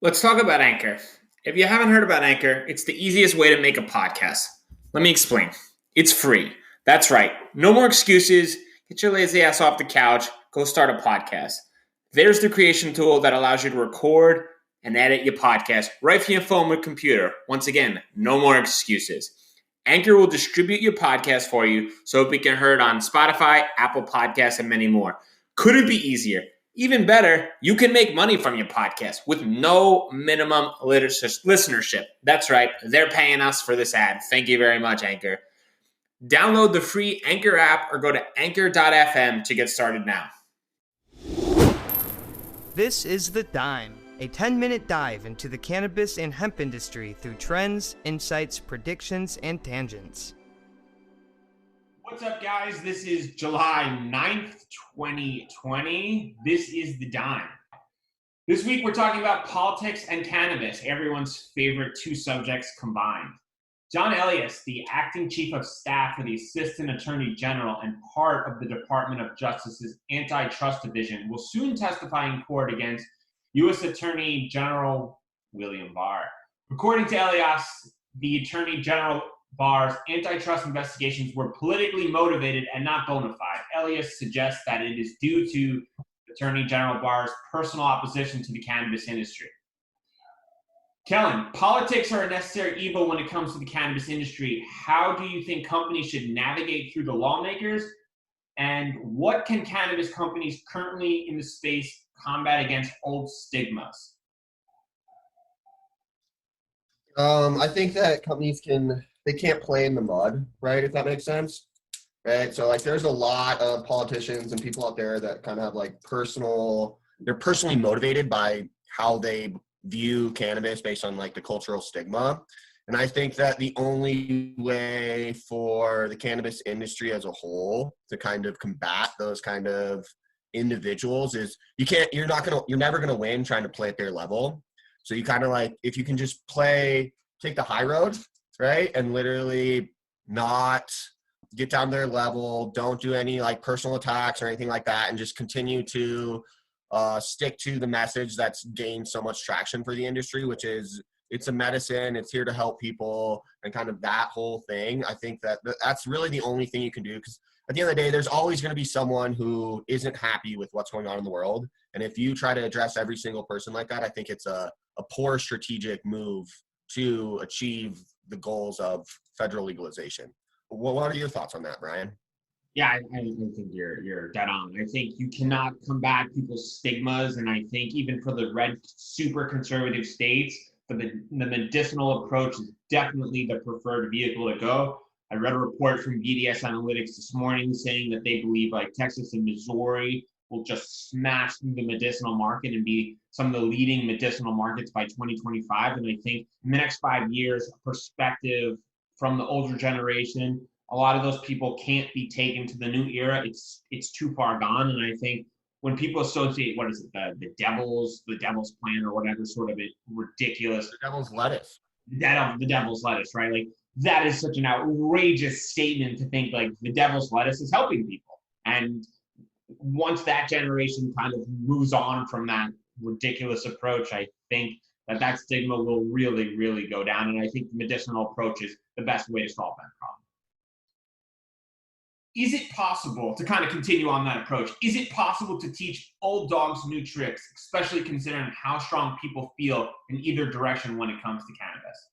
Let's talk about Anchor. If you haven't heard about Anchor, it's the easiest way to make a podcast. Let me explain. It's free. That's right. No more excuses. Get your lazy ass off the couch. Go start a podcast. There's the creation tool that allows you to record and edit your podcast right from your phone or computer. Once again, no more excuses. Anchor will distribute your podcast for you so it can be heard on Spotify, Apple Podcasts, and many more. Couldn't be easier. Even better, you can make money from your podcast with no minimum listenership. That's right, they're paying us for this ad. Thank you very much, Anchor. Download the free Anchor app or go to anchor.fm to get started now. This is The Dime, a 10-minute dive into the cannabis and hemp industry through trends, insights, predictions, and tangents. What's up, guys? This is July 9th, 2020. This is The Dime. This week, we're talking about politics and cannabis, everyone's favorite two subjects combined. John Elias, the acting chief of staff for the Assistant Attorney General and part of the Department of Justice's Antitrust Division, will soon testify in court against U.S. Attorney General William Barr. According to Elias, the Attorney General Barr's antitrust investigations were politically motivated and not bona fide. Elias suggests that it is due to Attorney General Barr's personal opposition to the cannabis industry. Kellan, politics are a necessary evil when it comes to the cannabis industry. How do you think companies should navigate through the lawmakers? And what can cannabis companies currently in the space combat against old stigmas? I think that companies can't play in the mud, right? If that makes sense, right? So like, there's a lot of politicians and people out there that kind of have like they're personally motivated by how they view cannabis based on like the cultural stigma. And I think that the only way for the cannabis industry as a whole to kind of combat those kind of individuals is you're never going to win trying to play at their level. So you kind of like, if you can just take the high road, right? And literally not get down their level, don't do any like personal attacks or anything like that, and just continue to stick to the message that's gained so much traction for the industry, which is it's a medicine, it's here to help people, and kind of that whole thing. I think that's really the only thing you can do, because at the end of the day, there's always going to be someone who isn't happy with what's going on in the world. And if you try to address every single person like that, I think it's a poor strategic move to achieve the goals of federal legalization. What are your thoughts on that, Bryan? Yeah, I think you're dead on. I think you cannot combat people's stigmas, and I think even for the red super conservative states, the medicinal approach is definitely the preferred vehicle to go. I read a report from BDS Analytics this morning saying that they believe like Texas and Missouri will just smash through the medicinal market and be some of the leading medicinal markets by 2025. And I think in the next 5 years, perspective from the older generation, a lot of those people can't be taken to the new era. It's too far gone. And I think when people associate, what is it, the devil's plan or whatever sort of it ridiculous. The devil's lettuce. The devil's lettuce, right? Like that is such an outrageous statement to think like the devil's lettuce is helping people. And once that generation kind of moves on from that ridiculous approach, I think that stigma will really, really go down. And I think the medicinal approach is the best way to solve that problem. Is it possible to kind of continue on that approach? Is it possible to teach old dogs new tricks, especially considering how strong people feel in either direction when it comes to cannabis?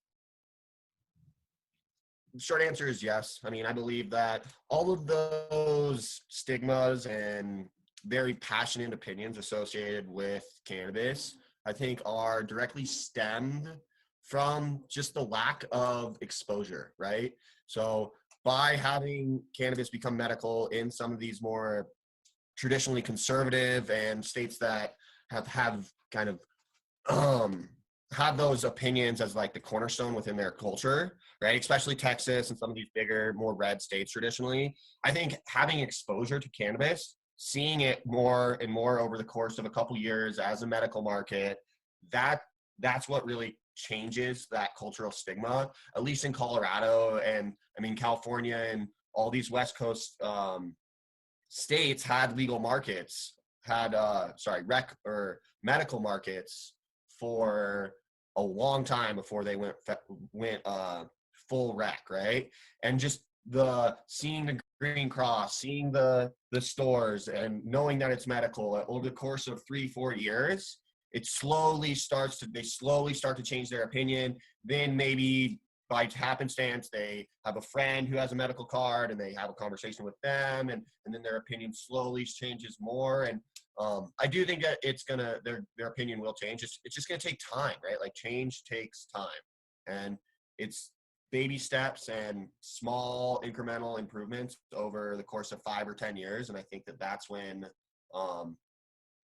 The short answer is yes. I mean, I believe that all of those stigmas and very passionate opinions associated with cannabis, I think, are directly stemmed from just the lack of exposure, right? So by having cannabis become medical in some of these more traditionally conservative and states that have kind of have those opinions as like the cornerstone within their culture, right? Especially Texas and some of these bigger, more red states traditionally. I think having exposure to cannabis, seeing it more and more over the course of a couple years as a medical market, that's what really changes that cultural stigma, at least in Colorado and I mean California and all these West Coast states had legal markets, had medical markets for a long time before they went full rec, right? And just seeing the Green Cross, seeing the stores, and knowing that it's medical over the course of 3-4 years, they slowly start to change their opinion. Then maybe by happenstance, they have a friend who has a medical card and they have a conversation with them, and then their opinion slowly changes more. And I do think that their opinion will change. It's just going to take time, right? Like change takes time, and it's baby steps and small incremental improvements over the course of 5 or 10 years. And I think that that's when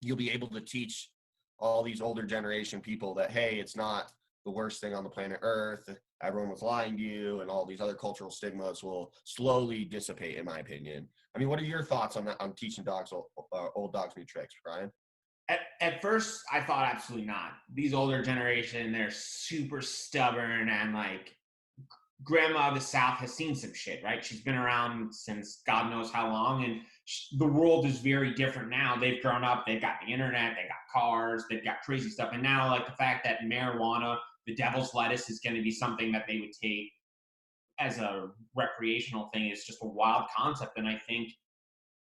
you'll be able to teach all these older generation people that, hey, it's not the worst thing on the planet Earth. Everyone was lying to you, and all these other cultural stigmas will slowly dissipate, in my opinion. I mean, what are your thoughts on that, on teaching dogs old dogs new tricks, Brian? At first, I thought absolutely not. These older generation, they're super stubborn, and like grandma of the South has seen some shit, right? She's been around since God knows how long, and the world is very different now. They've grown up, they've got the internet, they've got cars, they've got crazy stuff. And now, like, the fact that marijuana, the devil's lettuce, is going to be something that they would take as a recreational thing is just a wild concept. And I think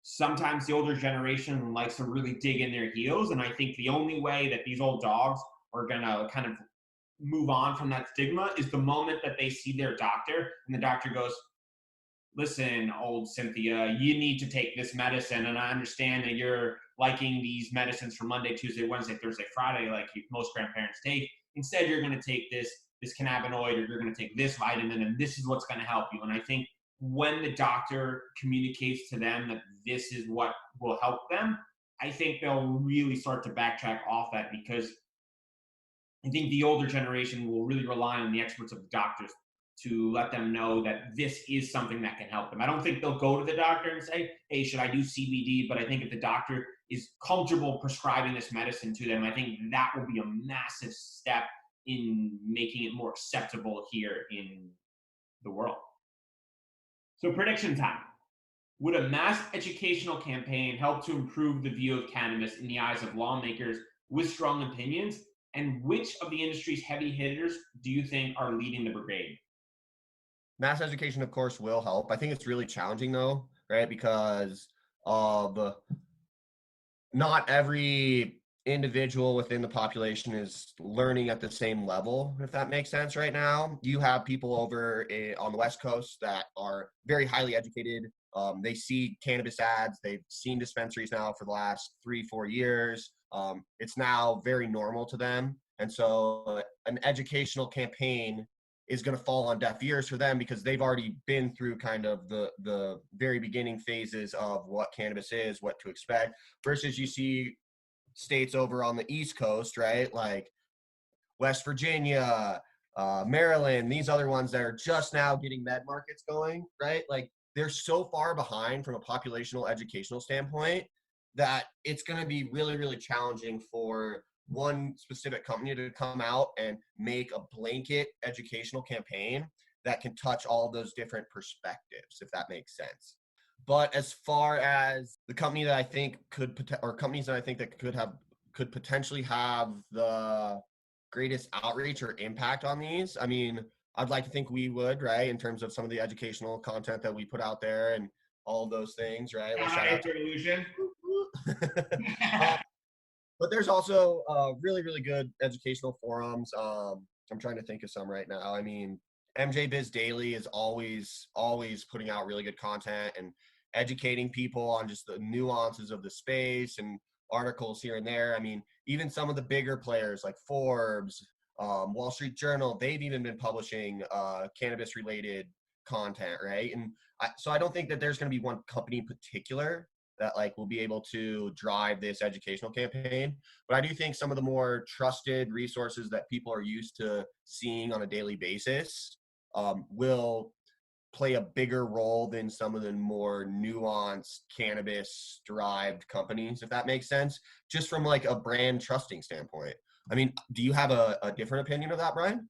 sometimes the older generation likes to really dig in their heels. And I think the only way that these old dogs are going to kind of move on from that stigma is the moment that they see their doctor and the doctor goes, listen, old Cynthia, you need to take this medicine. And I understand that you're liking these medicines for Monday, Tuesday, Wednesday, Thursday, Friday, like most grandparents take. Instead, you're going to take this cannabinoid, or you're going to take this vitamin, and this is what's going to help you. And I think when the doctor communicates to them that this is what will help them, I think they'll really start to backtrack off that, because I think the older generation will really rely on the experts of the doctors to let them know that this is something that can help them. I don't think they'll go to the doctor and say, hey, should I do CBD? But I think if the doctor is comfortable prescribing this medicine to them, I think that will be a massive step in making it more acceptable here in the world. So prediction time. Would a mass educational campaign help to improve the view of cannabis in the eyes of lawmakers with strong opinions? And which of the industry's heavy hitters do you think are leading the brigade? Mass education, of course, will help. I think it's really challenging, though, right? Because of not every individual within the population is learning at the same level, if that makes sense. Right now, you have people over on the West Coast that are very highly educated. They see cannabis ads. They've seen dispensaries now for the last 3-4 years. It's now very normal to them. And so an educational campaign is going to fall on deaf ears for them, because they've already been through kind of the very beginning phases of what cannabis is, what to expect, versus you see states over on the East Coast, right? Like West Virginia, Maryland, these other ones that are just now getting med markets going, right? Like they're so far behind from a populational educational standpoint that it's going to be really, really challenging for one specific company to come out and make a blanket educational campaign that can touch all those different perspectives, if that makes sense. But as far as the company that I think companies that I think that could potentially have the greatest outreach or impact on these, I mean, I'd like to think we would, right, in terms of some of the educational content that we put out there and all of those things, right? Shout out to Illusion. But there's also really, really good educational forums. I'm trying to think of some right now. I mean, MJBiz Daily is always putting out really good content and educating people on just the nuances of the space, and articles here and there. I mean, even some of the bigger players like Forbes, Wall Street Journal, they've even been publishing cannabis-related content, right? And so I don't think that there's going to be one company in particular that like will be able to drive this educational campaign. But I do think some of the more trusted resources that people are used to seeing on a daily basis will play a bigger role than some of the more nuanced cannabis derived companies, if that makes sense, just from like a brand trusting standpoint. I mean, do you have a different opinion of that, Brian?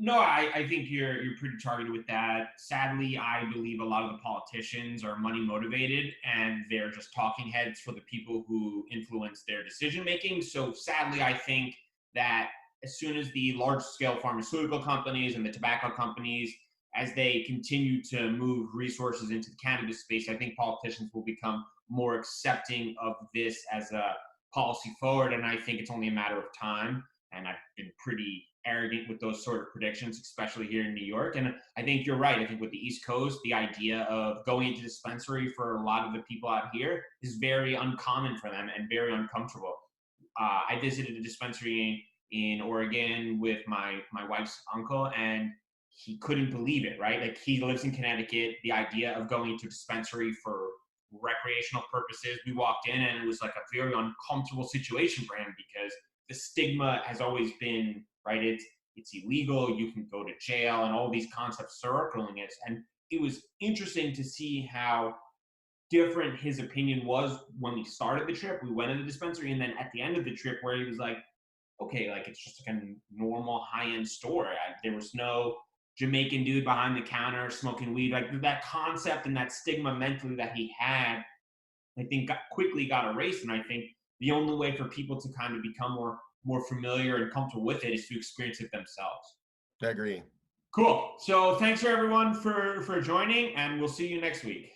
No, I think you're pretty targeted with that. Sadly, I believe a lot of the politicians are money motivated, and they're just talking heads for the people who influence their decision making. So sadly, I think that as soon as the large scale pharmaceutical companies and the tobacco companies, as they continue to move resources into the cannabis space, I think politicians will become more accepting of this as a policy forward. And I think it's only a matter of time. And I've been pretty arrogant with those sort of predictions, especially here in New York. And I think you're right. I think with the East Coast, the idea of going into dispensary for a lot of the people out here is very uncommon for them and very uncomfortable. I visited a dispensary in Oregon with my wife's uncle, and he couldn't believe it, right? Like, he lives in Connecticut. The idea of going to dispensary for recreational purposes, we walked in and it was like a very uncomfortable situation for him because the stigma has always been, right, it's illegal, you can go to jail, and all these concepts circling it. And it was interesting to see how different his opinion was when we started the trip. We went to the dispensary, and then at the end of the trip, where he was like, okay, like, it's just like a normal high-end store. There was no Jamaican dude behind the counter smoking weed. Like, that concept and that stigma mentally that he had, I think quickly got erased. And I think the only way for people to kind of become more familiar and comfortable with it is to experience it themselves. I agree. Cool. So thanks for everyone for joining, and we'll see you next week.